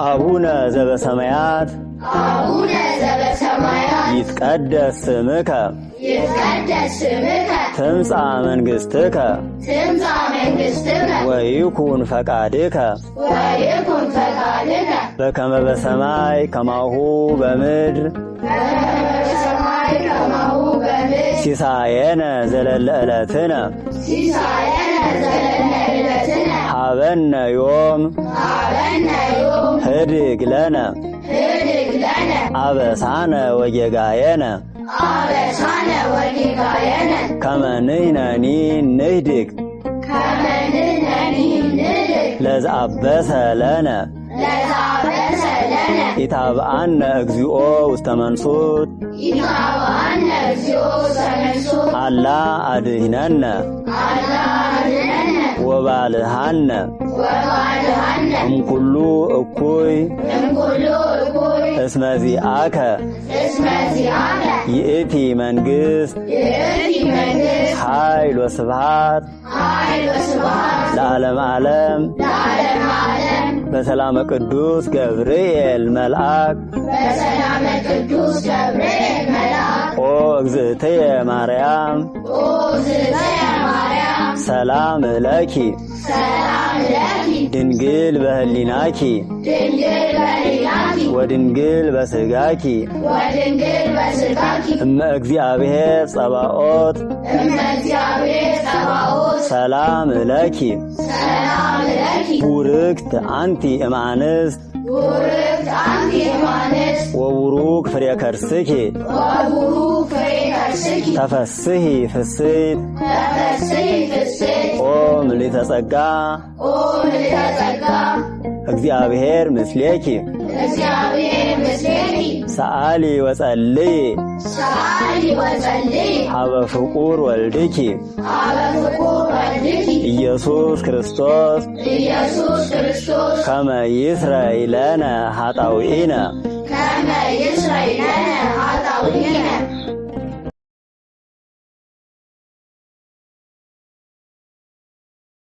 አቡነ ዘበሰማያት ይትቀደስ ስምከ ትምጻእ መንግሥትከ ወይኩን ፈቃድከ በከመ በሰማይ ከማሁ በምድር ሲሳየነ ዘለለ ዕለትነ ሀበነ ዮም ህድግ ለነ አበሳነ ወጌጋየነ ከመ ንሕነኒ ንህድግ ለዘአበሰ ለነ ኢታብአነ እግዚኦ ውስተ መንሱት አላ አድኅነነ ወባልሃነ እምኩሉ እኩይ እስመ ዚአከ ይእቲ መንግሥት ኃይል ወስብሐት ለዓለመ ዓለም በሰላመ ቅዱስ ገብርኤል መልአክ ኦ እግዝእትየ ማርያም ሰላም ለኪ ድንግል በህሊናኪ ወድንግል በስጋኪ እመ እግዚአብሔር ጸባኦት ሰላም ለኪ ቡርክት አንቲ እምአንስት ወቡሩክ ፍሬ ከርስኪ ተፈስሒ ፍስሕት ኦ ምልዕተ ጸጋ እግዚአብሔር ምስሌኪ ሰአሊ ወጸልይ ሀበ ፍቁር ወልድኪ ኢየሱስ ክርስቶስ ከመ ይስረይ ለነ ኃጣውኢነ